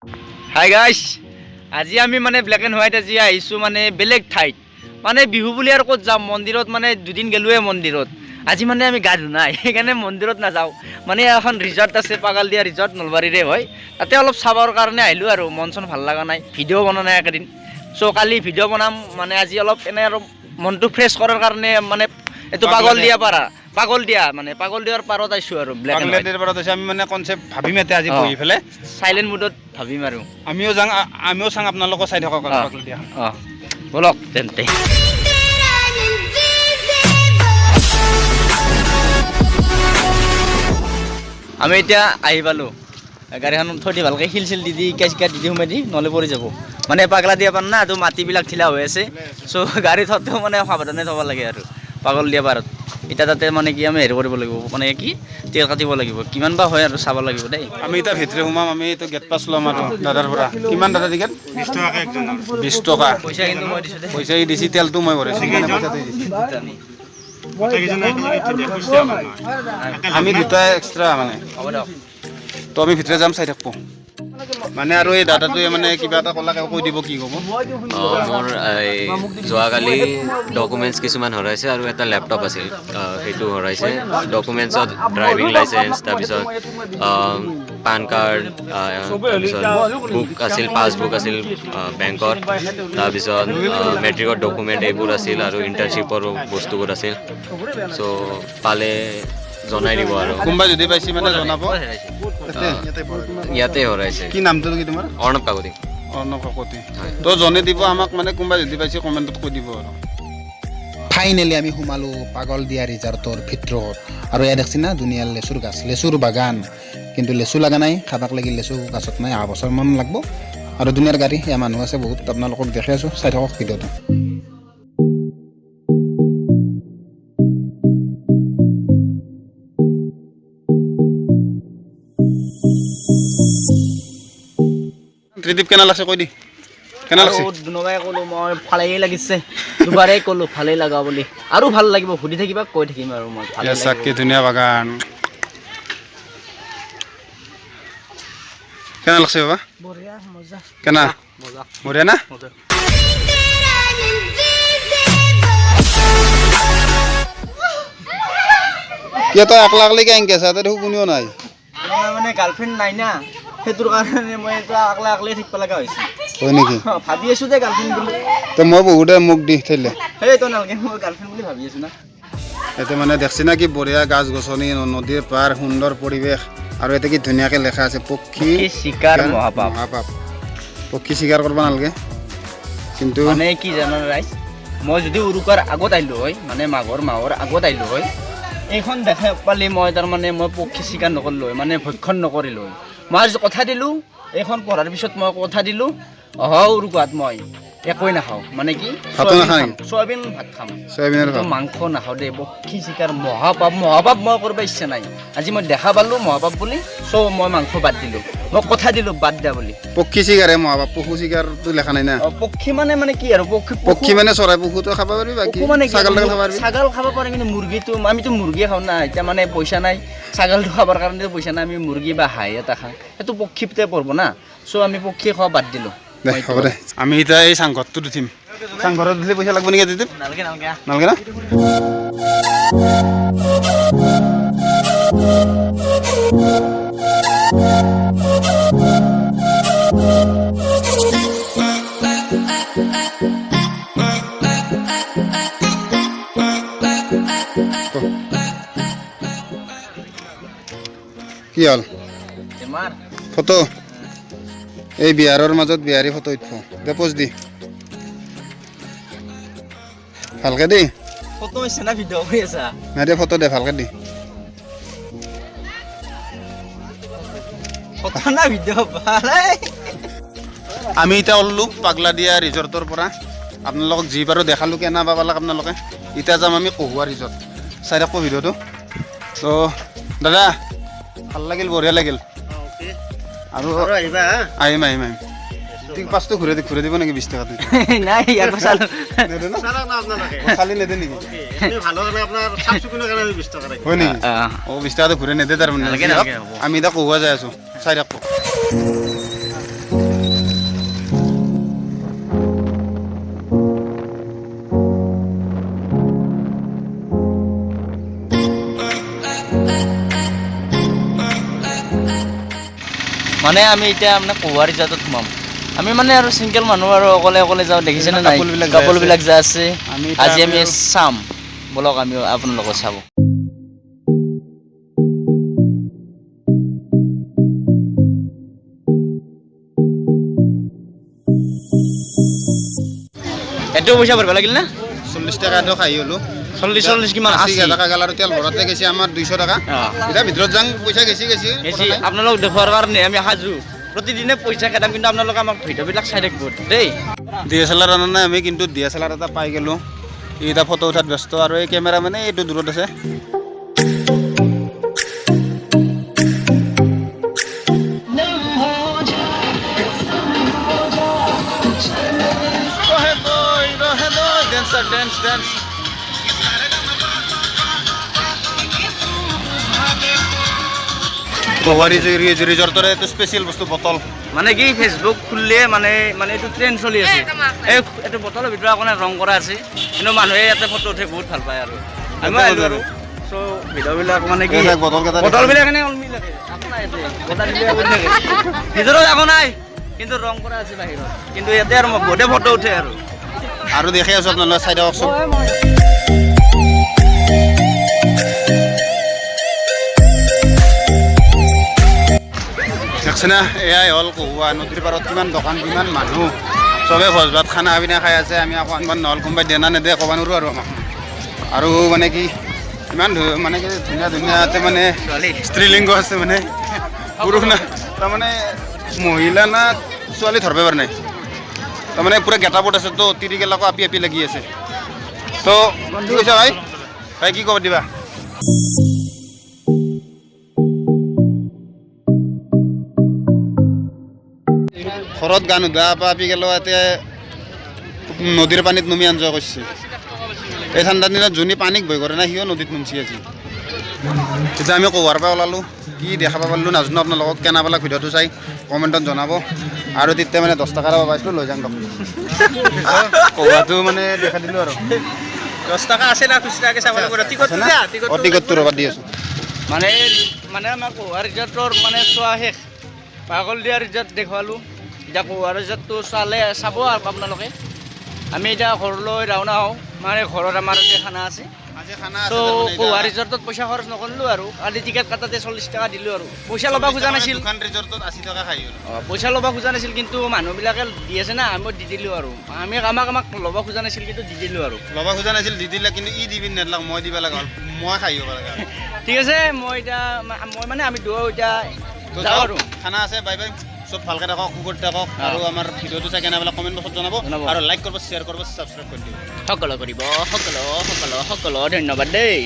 Hi guys, আজি আমি মানে ব্লেক এণ্ড হোৱাইট আজি আহিছোঁ মানে বেলেগ ঠাইত মানে বিহু বুলি আৰু ক'ত যাম মন্দিৰত মানে দুদিন গেলোৱে মন্দিৰত আজি মানে আমি গা ধুই নাই সেইকাৰণে মন্দিৰত নাযাওঁ মানে এখন ৰিজৰ্ট আছে পাগালদিয়া ৰিজৰ্ট নলবাৰীৰে হয় তাতে অলপ চাবৰ কাৰণে আহিলোঁ আৰু মন চন ভাল লগা নাই ভিডিঅ' বনোৱা নাই একেদিন চ' কালি ভিডিঅ' বনাম মানে আজি অলপ এনে আৰু মনটো ফ্ৰেছ কৰাৰ কাৰণে মানে এইটো পাগলদিয়া পাৰা পাগলদিয়া মানে পাগলদিয়াৰ পাৰত আহিছোঁ আৰু ব্লেক এণ্ড হোৱাইট পাগলদিয়াৰ পাৰত আছে আমি মানে কনচেপ্ট ভাবিম এতে আজি বহি পেলাই চাইলেণ্ট মুডত ভাবিম আৰু আমিও চাং আপোনালোকক চাই থাকক পাগলদিয়া অঁ বলক তেন্তে আমি এতিয়া আহি পালোঁ গাড়ীখন থৈ দি ভালকৈ শিল চিল দি ইকা চিকা দি সোমাই দি নহ'লে পৰি যাব মানে পাগলা দিয়া পাৰ না তো মাটিবিলাক ঠিলা হৈ আছে চ' গাড়ী থওঁতেও মানে সাৱধানে থ'ব লাগে আৰু পাগল দিয়া পাৰত এতিয়া তাতে মানে কি আমি হেৰি কৰিব লাগিব মানে কি তেল কাটিব লাগিব কিমান বা হয় আৰু চাব লাগিব দেই আমি এতিয়া ভিতৰে সোমাম আমি এইটো গেট পাছ ল'ম আৰু দাদাৰ পৰা কিমান দাদা টিকেট 20 টকা একজনৰ 20 টকা পইচা কিন্তু মই দিছোঁ দেই পইচা দিছি তেলটো মই ভৰাইছোঁ আমি দুটা এক্সট্ৰা মানে হ'ব দিয়ক তো আমি ভিতৰে যাম চাই থাকোঁ মানে আৰু এই দাদাটোৱে মানে কিবা এটা ক'লাকে কৈ দিব কি ক'ব মোৰ যোৱাকালি ডকুমেণ্টছ কিছুমান হেৰাইছে আৰু এটা লেপটপ আছিল সেইটো হেৰাইছে ডকুমেণ্টছত ড্ৰাইভিং লাইচেঞ্চ তাৰপিছত পান কাৰ্ড তাৰপিছত বুক আছিল পাছবুক আছিল বেংকৰ তাৰপিছত মেট্ৰিকৰ ডকুমেণ্ট এইবোৰ আছিল আৰু ইণ্টাৰ্ণশ্বিপৰো বস্তুবোৰ আছিল চ' পালে জনাই দিব আৰু কোনোবাই যদি পাইছে মানে জনাব ইয়াতে হেৰাইছে কি নামটো কি তোমাৰ অৰ্ণৱ কাকতি অৰ্ণৱ কাকতি তো জনাই দিব আমাক মানে কোনোবাই যদি পাইছে কমেণ্টত কৈ দিব আৰু ফাইনেলি আমি সোমালোঁ পাগলদিয়া ৰিজৰ্টৰ ভিতৰত আৰু ইয়াত দেখছি না ধুনীয়া লেচুৰ গাছ লেচুৰ বাগান কিন্তু লেচু লগা নাই খাবাক লাগি লেচু গাছত নাই অহা বছৰমান লাগব আৰু ধুনীয়াৰ গাড়ী এয়া মানুহ আছে বহুত আপোনালোকক দেখি আছোঁ চাই থাকক ভিডিঅ'টো ত্ৰিদীপ কেনে লাগছে কৈ দি কেনে লাগছে দুনবাৰে ক'লোঁ মই ভালেই লাগিছে দুবাৰেই ক'লোঁ ভালেই লগা বুলি আৰু ভাল লাগিব সুধি থাকিবা কৈ থাকিম আৰু মই চাকি ধুনীয়া বাগান কেনে লাগছে বাবা বঢ়িয়া মজা কেনা মজা বঢ়িয়া না কিয় তই একলা একলিকে এংকে আছা তই দেখোন কোনেও নাই মানে গাৰ্লফ্ৰেণ্ড নাই না সেইটোৰ কাৰণে মই এইটো আকলে আকলে থাকিব লগা হৈছে হয় নেকি ভাবি আছোঁ যে গাৰ্লফ্ৰেণ্ড বুলি তো মই বহুতে মোক দি থৈলে সেই তই নালাগে মই গাৰ্লফ্ৰেণ্ড বুলি ভাবি আছোঁ না ইয়াতে মানে দেখছি না কি বঢ়িয়া গাছ গছনি নদীৰ পাৰ সুন্দৰ পৰিৱেশ আৰু ইয়াতে কি ধুনীয়াকৈ লেখা আছে পক্ষী চিকাৰ মহাপাপ মহাপাপ পক্ষী চিকাৰ কৰিব নালাগে কিন্তু মানে কি জানো ৰাইজ মই যদি উৰুকাৰ আগত আহিলোঁ হয় মানে মাঘৰ মাহৰ আগত আহিলোঁ হয় এইখন দেখা পালে মই তাৰমানে মই পক্ষী চিকাৰ নকৰিলোঁ হয় মানে ভক্ষণ নকৰিলোঁ হয় মই কথা দিলোঁ এইখন পঢ়াৰ পিছত মই কথা দিলোঁ অহা উৰুকাত মই একোৱেই নাখাওঁ মানে কি চয়াবিন ভাত খাম মাংস নাখাওঁ দেই পক্ষী চিকাৰ মহাপাপ মহাপাপ মই কৰিব ইচ্ছা নাই আজি মই দেখা পালোঁ মহাপাপ বুলি চ' মই মাংস বাদ দিলোঁ মই কথা দিলোঁ বাদ দিয়া বুলি পক্ষী চিকাৰে মহাপাপ পশু চিকাৰটো লেখা নাই না পক্ষী মানে কি আৰু পক্ষী মানে চৰাই পশুটো খাব পাৰিবি বাকী ছাগল খাব পাৰিবি ছাগল খাব পাৰে কিন্তু মুৰ্গীটো আমিতো মুৰ্গীয়ে খাওঁ না এতিয়া মানে পইচা নাই ছাগলটো খাবৰ কাৰণে পইচা নাই আমি মুৰ্গী বা হাঁহ এটা খাওঁ সেইটো পক্ষীতে পৰব না চ' আমি পক্ষী খোৱা বাদ দিলোঁ দে হ'ব দে আমি এতিয়া এই চাংঘৰটোত উঠিম চাংঘৰত উঠিলে পইচা লাগব নেকি দিদি নালাগে নালাগে না কি হ'ল বেমাৰ ফটো এই বিহাৰৰ মাজত বিহাৰী ফটো উঠব দে পোজ দি ভালকে দেই ফটো হৈছে না ভিডিঅ' কৰি আছা নাই দে ফটো দে ভালকে দি ফটো না ভিডিঅ' ভালে আমি এতিয়া ওলালোঁ পাগলাদিয়া ৰিজৰ্টৰ পৰা আপোনালোকক যি পাৰোঁ দেখালোঁ কেনে পাব লাগে আপোনালোকে এতিয়া যাম আমি কহুৱা ৰিজৰ্ট চাই থাকোঁ ভিডিঅ'টো তো দাদা ভাল লাগিল বঢ়িয়া লাগিল আৰু আহিম ঠিক পাঁচটো ঘূৰাই দিব নেকি 20 টকাটো নাই ইয়াৰ চালোঁ খালি নেদে নেকি হয় নেকি 20 টকাটো ঘূৰাই নেদে তাৰমানে আমি এতিয়া কহুৱা যাই আছোঁ চাই থাকোঁ মানে আমি এতিয়া মানে কহুৱা ৰিজৰ্টত সোমাম আমি মানে আৰু চিংগল মানুহ আৰু অকলে অকলে যাওঁ দেখিছেনে নাই কাপলবিলাক যাই আছে আজি আমি চাম বলক আমি আপোনালোকক চাব এটো পইচা ভৰিব লাগিল না 40 টাকাটো খাই হ'লো 40 কিমান 80 টাকা গেল আৰু তেল ভৰাতে গৈছে আমাৰ 200 টাকা এতিয়া ভিতৰত যাং পইচা গেছি আপোনালোক দেখুৱাৰ কাৰণে আমি সাজু প্ৰতিদিনে পইচা খেদাম কিন্তু আপোনালোকে আমাক ভিডিঅ'বিলাক চাই থাকিব দেই DSLR আনা নাই আমি কিন্তু DSLR এটা পাই গেলো এটা ফটো উঠাত ব্যস্ত আৰু এই কেমেৰা মানে এইটো দূৰত আছে Dance. কহুৱা ৰিজৰ্টৰ এইটো স্পেচিয়েল বস্তু বটল মানে কি ফেচবুক খুলিলে মানে এইটো ট্ৰেণ্ড চলি আছে এইটো বটলৰ ভিতৰত আপোনাৰ ৰং কৰা আছে কিন্তু মানুহে ইয়াতে ফটো উঠে বহুত ভাল পায় আৰু আমি আহিলোঁ আৰু চ' ভিডিঅ'বিলাক মানে কি বটলবিলাক এনে অলমি লাগে ভিতৰত একো নাই কিন্তু ৰং কৰা আছে বাহিৰত কিন্তু ইয়াতে আৰু বহুতে ফটো উঠে আৰু দেখি আছোঁ আপোনালোকে চাই দিয়কচোন দেখছেনে এয়াই হ'ল কহুৱা নদীৰ পাৰত কিমান দোকান কিমান মানুহ চবে ভোজ ভাত খানা পিনা খাই আছে আমি আকৌ আনবাৰ নহ'ল কোনোবাই দেনা নেদে ক'ব নোৱাৰোঁ আৰু আমাক আৰু মানে কি ইমান মানে কি ধুনীয়াতে মানে স্ত্ৰীলিংগ আছে মানে পুৰুষ না তাৰমানে মহিলা না ছোৱালী ধৰিব পৰা নাই তাৰমানে পুৰা গেটাপত আছে তো তিৰিগেলাকো আপি লাগি আছে তো কি কৈছা ভাই কি ক'ব দিবা ঘৰত গান উদা আপি গেলো এতিয়া নদীৰ পানীত নমি এনজয় কৰিছে এই ঠাণ্ডাৰ দিনত যোনে পানীক ভয় কৰে না সিও নদীত নামছি আজি তেতিয়া আমি কহুৱাৰ পৰা ওলালোঁ কি দেখা পালোঁ নাজানো আপোনালোকক কেনে পালাক ভিডিঅ'টো চাই কমেণ্টত জনাব আৰু তেতিয়া মানে 10 টকা পাইছিলোঁ লৈ যাম কহুৱাটো মানে দেখা দিলোঁ আৰু 10 টকা আছে না খুচৰাকৈ চাব লাগিব টিকটটো ৰবা দি আছোঁ মানে আমাৰ কহুৱা ৰিজৰ্টৰ মানে চোৱা শেষ পাগল দিয়া ৰিজৰ্ট দেখুৱালোঁ এতিয়া কহুৱা ৰিজৰ্টটো চাব আৰু আপোনালোকে আমি এতিয়া ঘৰলৈ ৰাওনা হওঁ মানে ঘৰত আমাৰ এতিয়া খানা আছে তো কহুৱা ৰিজৰ্টত পইচা খৰচ নকৰিলোঁ আৰু কালি টিকেট কাটাতে 40 টকা দিলোঁ আৰু পইচা ল'ব খোজা নাছিল পইচা ল'ব খোজা নাছিল কিন্তু মানুহবিলাকে দি আছে না আমি দি দিলোঁ আৰু আমাক ল'ব খোজা নাছিল কিন্তু দি দিলোঁ আৰু ল'ব খোজা নাছিল দি দিলে কিন্তু ই দিবি নেদলাক মই দিব লগা হ'ল মই খাই হ'ব লগা ঠিক আছে মই মানে আমি দুয়ো এতিয়া যাওঁ আৰু খানা আছে বাই বাই চব ভালকৈ থাকক কুকুৰ থাকক আৰু আমাৰ ভিডিঅ'টো চাই কেনে বোলে কমেণ্ট বক্সত জনাব আৰু লাইক কৰিব শ্বেয়াৰ কৰিব ছাবস্ক্ৰাইব কৰি দিব সকলো কৰিব সকলো ধন্যবাদ দেই